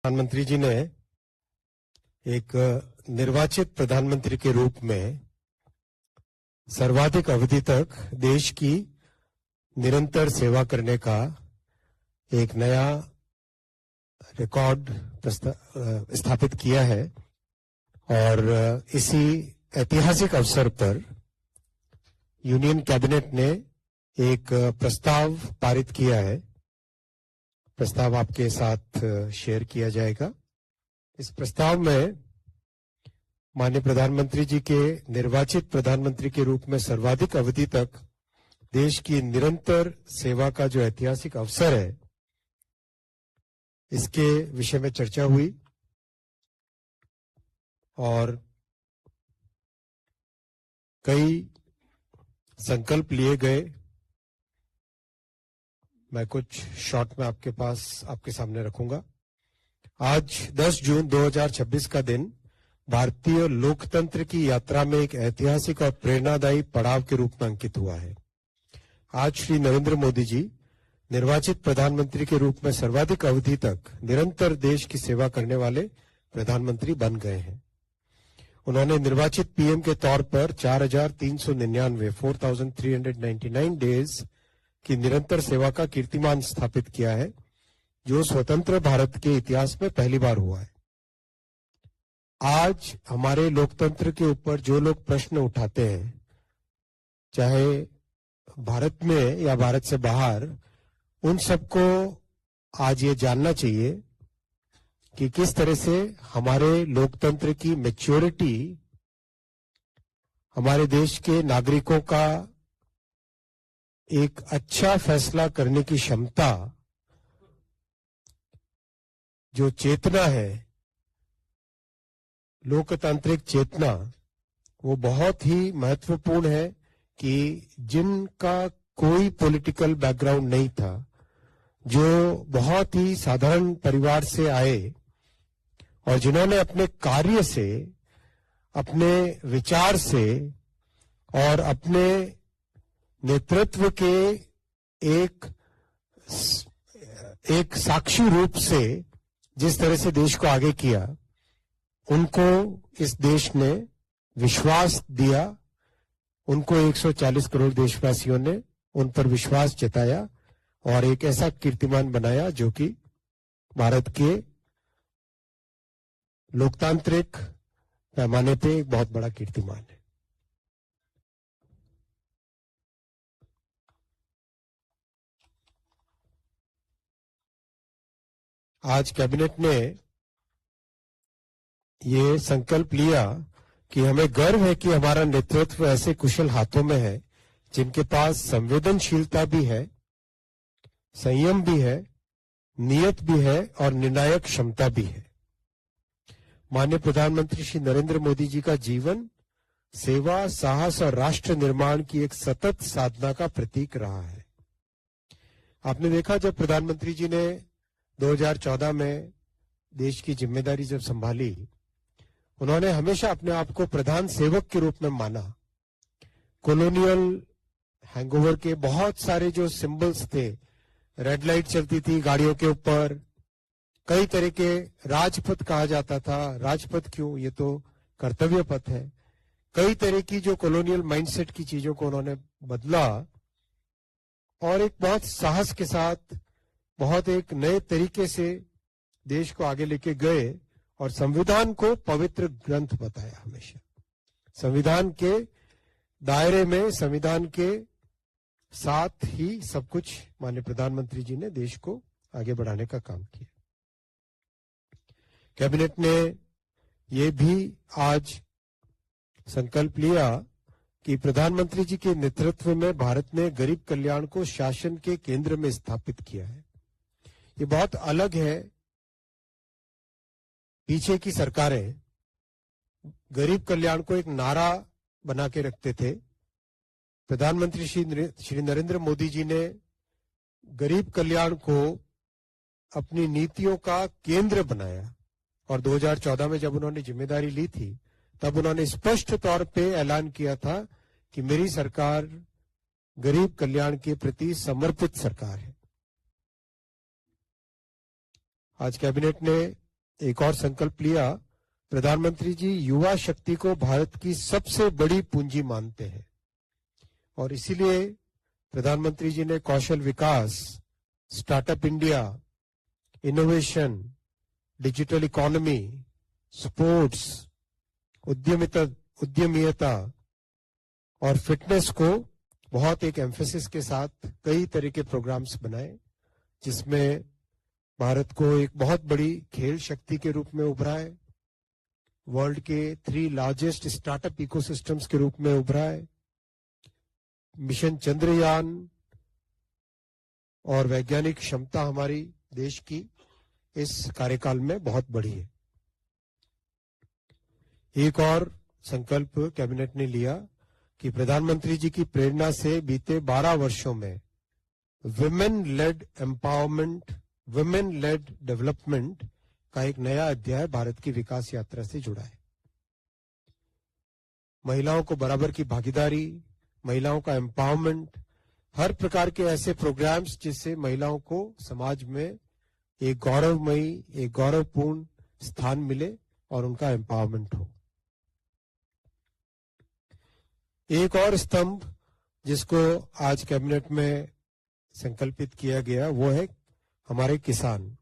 प्रधानमंत्री जी ने एक निर्वाचित प्रधानमंत्री के रूप में सर्वाधिक अवधि तक देश की निरंतर सेवा करने का एक नया रिकॉर्ड स्थापित किया है और इसी ऐतिहासिक अवसर पर यूनियन कैबिनेट ने एक प्रस्ताव पारित किया है। प्रस्ताव आपके साथ शेयर किया जाएगा। इस प्रस्ताव में माननीय प्रधानमंत्री जी के निर्वाचित प्रधानमंत्री के रूप में सर्वाधिक अवधि तक देश की निरंतर सेवा का जो ऐतिहासिक अवसर है, इसके विषय में चर्चा हुई और कई संकल्प लिए गए। मैं कुछ शॉर्ट में आपके सामने रखूंगा। आज 10 जून 2026 का दिन भारतीय लोकतंत्र की यात्रा में एक ऐतिहासिक और प्रेरणादायी पड़ाव के रूप में अंकित हुआ है। आज श्री नरेंद्र मोदी जी निर्वाचित प्रधानमंत्री के रूप में सर्वाधिक अवधि तक निरंतर देश की सेवा करने वाले प्रधानमंत्री बन गए हैं। उन्होंने निर्वाचित पीएम के तौर पर 4,399 डेज की निरंतर सेवा का कीर्तिमान स्थापित किया है, जो स्वतंत्र भारत के इतिहास में पहली बार हुआ है। आज हमारे लोकतंत्र के ऊपर जो लोग प्रश्न उठाते हैं, चाहे भारत में या भारत से बाहर, उन सबको आज ये जानना चाहिए कि किस तरह से हमारे लोकतंत्र की मैच्योरिटी हमारे देश के नागरिकों का एक अच्छा फैसला करने की क्षमता, जो चेतना है, लोकतांत्रिक चेतना, वो बहुत ही महत्वपूर्ण है कि जिनका कोई पॉलिटिकल बैकग्राउंड नहीं था, जो बहुत ही साधारण परिवार से आए और जिन्होंने अपने कार्य से, अपने विचार से और अपने नेतृत्व के एक साक्षी रूप से जिस तरह से देश को आगे किया, उनको इस देश ने विश्वास दिया। उनको 140 करोड़ देशवासियों ने उन पर विश्वास जताया और एक ऐसा कीर्तिमान बनाया जो कि भारत के लोकतांत्रिक पैमाने पे एक बहुत बड़ा कीर्तिमान है। आज कैबिनेट ने ये संकल्प लिया कि हमें गर्व है कि हमारा नेतृत्व ऐसे कुशल हाथों में है जिनके पास संवेदनशीलता भी है, संयम भी है, नियत भी है और निर्णायक क्षमता भी है। माननीय प्रधानमंत्री श्री नरेंद्र मोदी जी का जीवन सेवा, साहस और राष्ट्र निर्माण की एक सतत साधना का प्रतीक रहा है। आपने देखा, जब प्रधानमंत्री जी ने 2014 में देश की जिम्मेदारी जब संभाली, उन्होंने हमेशा अपने आप को प्रधान सेवक के रूप में माना। कॉलोनियल हैंगओवर के बहुत सारे जो सिंबल्स थे, रेड लाइट चलती थी गाड़ियों के ऊपर, कई तरह के राजपथ कहा जाता था। राजपथ क्यों, ये तो कर्तव्य पथ है। कई तरह की जो कॉलोनियल माइंडसेट की चीजों को उन्होंने बदला और एक बहुत साहस के साथ, बहुत एक नए तरीके से देश को आगे लेके गए और संविधान को पवित्र ग्रंथ बताया। हमेशा संविधान के दायरे में, संविधान के साथ ही सब कुछ माननीय प्रधानमंत्री जी ने देश को आगे बढ़ाने का काम किया। कैबिनेट ने ये भी आज संकल्प लिया कि प्रधानमंत्री जी के नेतृत्व में भारत ने गरीब कल्याण को शासन के केंद्र में स्थापित किया है। ये बहुत अलग है। पीछे की सरकारें गरीब कल्याण को एक नारा बना के रखते थे। प्रधानमंत्री श्री नरेंद्र मोदी जी ने गरीब कल्याण को अपनी नीतियों का केंद्र बनाया और 2014 में जब उन्होंने जिम्मेदारी ली थी, तब उन्होंने स्पष्ट तौर पे ऐलान किया था कि मेरी सरकार गरीब कल्याण के प्रति समर्पित सरकार है। आज कैबिनेट ने एक और संकल्प लिया, प्रधानमंत्री जी युवा शक्ति को भारत की सबसे बड़ी पूंजी मानते हैं और इसीलिए प्रधानमंत्री जी ने कौशल विकास, startup India, innovation, digital economy, sports, उद्यमियता और फिटनेस को बहुत एक एम्फेसिस के साथ कई तरह के प्रोग्राम्स बनाए, जिसमें भारत को एक बहुत बड़ी खेल शक्ति के रूप में उभरा है, वर्ल्ड के 3 लार्जेस्ट स्टार्टअप इकोसिस्टम्स के रूप में उभरा है, मिशन चंद्रयान और वैज्ञानिक क्षमता हमारी देश की इस कार्यकाल में बहुत बड़ी है। एक और संकल्प कैबिनेट ने लिया कि प्रधानमंत्री जी की प्रेरणा से बीते 12 वर्षों में women lead empowerment, women lead development का एक नया अध्याय भारत की विकास यात्रा से जुड़ा है। महिलाओं को बराबर की भागीदारी, महिलाओं का एम्पावरमेंट, हर प्रकार के ऐसे प्रोग्राम्स जिससे महिलाओं को समाज में एक गौरवमयी, एक गौरवपूर्ण स्थान मिले और उनका एम्पावरमेंट हो। एक और स्तंभ जिसको आज कैबिनेट में संकल्पित किया गया वो है हमारे किसान।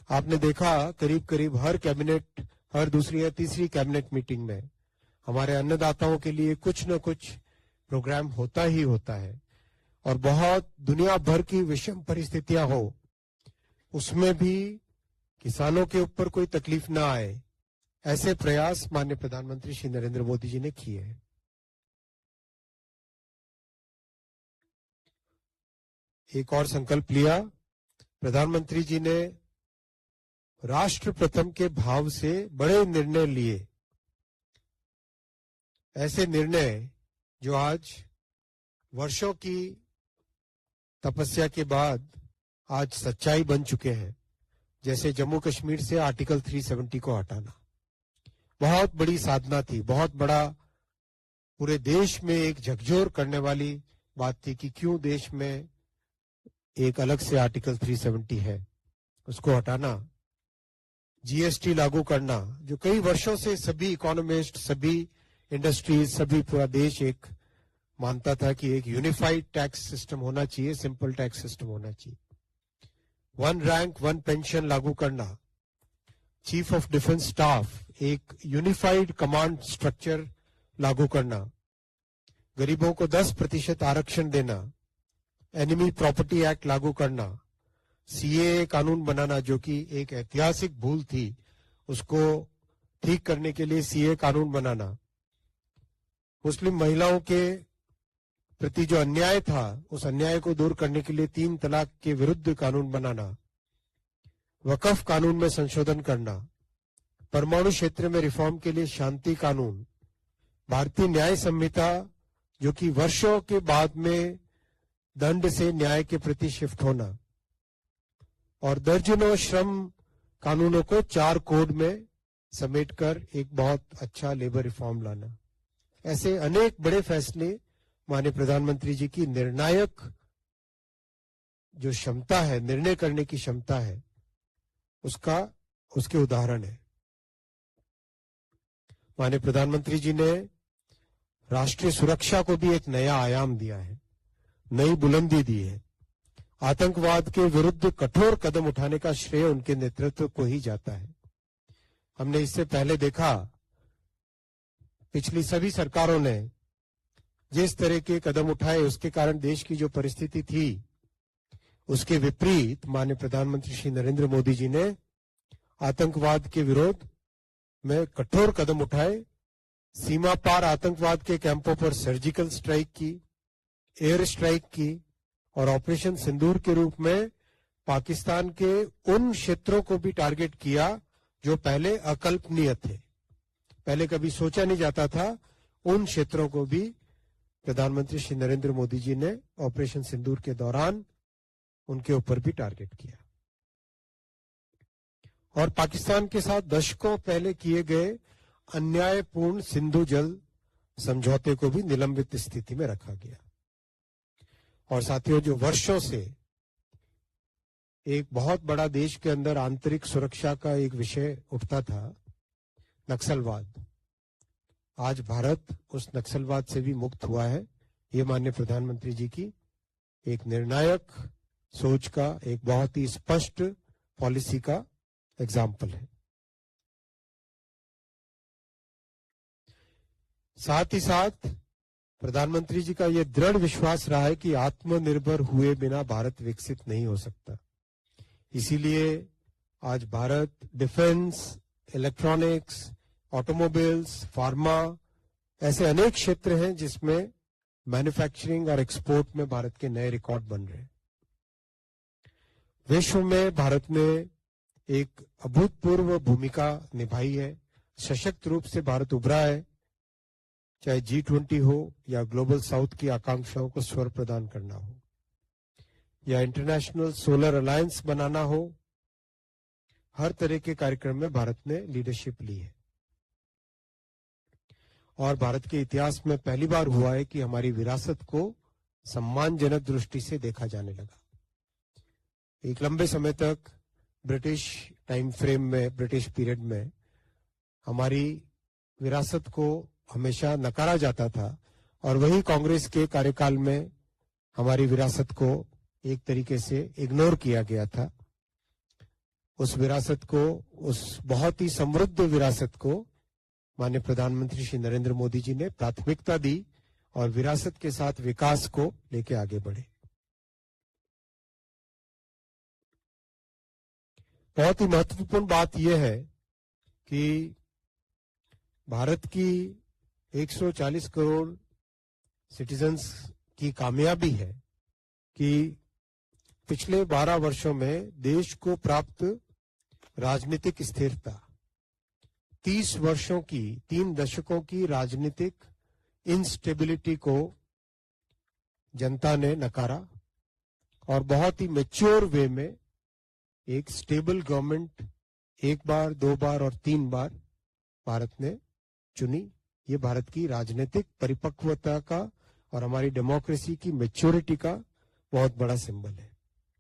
आपने देखा करीब करीब हर कैबिनेट, हर दूसरी या तीसरी कैबिनेट मीटिंग में हमारे अन्नदाताओं के लिए कुछ न कुछ प्रोग्राम होता ही होता है और बहुत दुनिया भर की विषम परिस्थितियां हो उसमें भी किसानों के ऊपर कोई तकलीफ ना आए, ऐसे प्रयास माननीय प्रधानमंत्री श्री नरेंद्र मोदी जी ने किए हैं। एक और संकल्प लिया, प्रधानमंत्री जी ने राष्ट्र प्रथम के भाव से बड़े निर्णय लिए, ऐसे निर्णय जो आज वर्षों की तपस्या के बाद आज सच्चाई बन चुके हैं, जैसे जम्मू कश्मीर से आर्टिकल 370 को हटाना बहुत बड़ी साधना थी, बहुत बड़ा पूरे देश में एक झकझोर करने वाली बात थी कि क्यों देश में एक अलग से आर्टिकल 370 है, उसको हटाना। जीएसटी लागू करना जो कई वर्षों से सभी इकोनॉमिस्ट, सभी इंडस्ट्रीज, सभी पूरा देश एक मानता था कि एक यूनिफाइड टैक्स सिस्टम होना चाहिए, सिंपल टैक्स सिस्टम होना चाहिए। 1 रैंक 1 पेंशन लागू करना, चीफ ऑफ डिफेंस स्टाफ एक यूनिफाइड कमांड स्ट्रक्चर लागू करना, गरीबों को 10% आरक्षण देना, एनिमी प्रॉपर्टी एक्ट लागू करना, सीएए कानून बनाना जो कि एक ऐतिहासिक भूल थी, उसको ठीक करने के लिए सीएए कानून बनाना, मुस्लिम महिलाओं के प्रति जो अन्याय था उस अन्याय को दूर करने के लिए 3 तलाक के विरुद्ध कानून बनाना, वकफ कानून में संशोधन करना, परमाणु क्षेत्र में रिफॉर्म के लिए शांति कानून, भारतीय न्याय संहिता जो कि वर्षों के बाद में दंड से न्याय के प्रति शिफ्ट होना और दर्जनों श्रम कानूनों को 4 कोड में समेटकर एक बहुत अच्छा लेबर रिफॉर्म लाना। ऐसे अनेक बड़े फैसले माननीय प्रधानमंत्री जी की निर्णायक जो क्षमता है, निर्णय करने की क्षमता है, उसके उदाहरण है। माननीय प्रधानमंत्री जी ने राष्ट्रीय सुरक्षा को भी एक नया आयाम दिया है, नई बुलंदी दी है। आतंकवाद के विरुद्ध कठोर कदम उठाने का श्रेय उनके नेतृत्व को ही जाता है। हमने इससे पहले देखा पिछली सभी सरकारों ने जिस तरह के कदम उठाए उसके कारण देश की जो परिस्थिति थी उसके विपरीत माननीय प्रधानमंत्री श्री नरेंद्र मोदी जी ने आतंकवाद के विरोध में कठोर कदम उठाए, सीमा पार आतंकवाद के कैंपों पर सर्जिकल स्ट्राइक की, एयर स्ट्राइक की और ऑपरेशन सिंदूर के रूप में पाकिस्तान के उन क्षेत्रों को भी टारगेट किया जो पहले अकल्पनीय थे, पहले कभी सोचा नहीं जाता था। उन क्षेत्रों को भी प्रधानमंत्री श्री नरेंद्र मोदी जी ने ऑपरेशन सिंदूर के दौरान उनके ऊपर भी टारगेट किया और पाकिस्तान के साथ दशकों पहले किए गए अन्यायपूर्ण सिंधु जल समझौते को भी निलंबित स्थिति में रखा गया। और साथियों, जो वर्षों से एक बहुत बड़ा देश के अंदर आंतरिक सुरक्षा का एक विषय उठता था, नक्सलवाद। आज भारत उस नक्सलवाद से भी मुक्त हुआ है। ये माननीय प्रधानमंत्री जी की एक निर्णायक सोच का, एक बहुत ही स्पष्ट पॉलिसी का एग्जाम्पल है। साथ ही साथ प्रधानमंत्री जी का यह दृढ़ विश्वास रहा है कि आत्मनिर्भर हुए बिना भारत विकसित नहीं हो सकता। इसीलिए आज Bharat defence, electronics, automobiles, pharma, ऐसे अनेक क्षेत्र हैं जिसमें मैन्युफैक्चरिंग और एक्सपोर्ट में भारत के नए रिकॉर्ड बन रहे हैं। विश्व में भारत ने एक अभूतपूर्व भूमिका निभाई है। सशक्त रूप से भारत उभरा है, चाहे G20 हो या ग्लोबल साउथ की आकांक्षाओं को स्वर प्रदान करना हो, या इंटरनेशनल सोलर अलायंस बनाना हो। हर तरह के कार्यक्रम में भारत ने लीडरशिप ली है। और भारत के इतिहास में पहली बार हुआ है कि हमारी विरासत को सम्मानजनक दृष्टि से देखा जाने लगा। एक लंबे समय तक ब्रिटिश टाइम फ्रेम में, ब्रिटिश पीरियड में हमारी विरासत को हमेशा नकारा जाता था, और वही कांग्रेस के कार्यकाल में हमारी विरासत को एक तरीके से इग्नोर किया गया था। उस विरासत को, उस बहुत ही समृद्ध विरासत को माननीय प्रधानमंत्री श्री नरेंद्र मोदी जी ने प्राथमिकता दी और विरासत के साथ विकास को लेके आगे बढ़े। बहुत ही महत्वपूर्ण बात यह है कि भारत की 140 करोड़ सिटीजन्स की कामयाबी है कि पिछले 12 वर्षों में देश को प्राप्त राजनीतिक स्थिरता, 30 वर्षों की, 3 दशकों की राजनीतिक इंस्टेबिलिटी को जनता ने नकारा और बहुत ही मैच्योर वे में एक स्टेबल गवर्नमेंट 1 बार, 2 बार और 3 बार भारत ने चुनी। ये भारत की राजनीतिक परिपक्वता का और हमारी डेमोक्रेसी की मैच्योरिटी का बहुत बड़ा सिंबल है।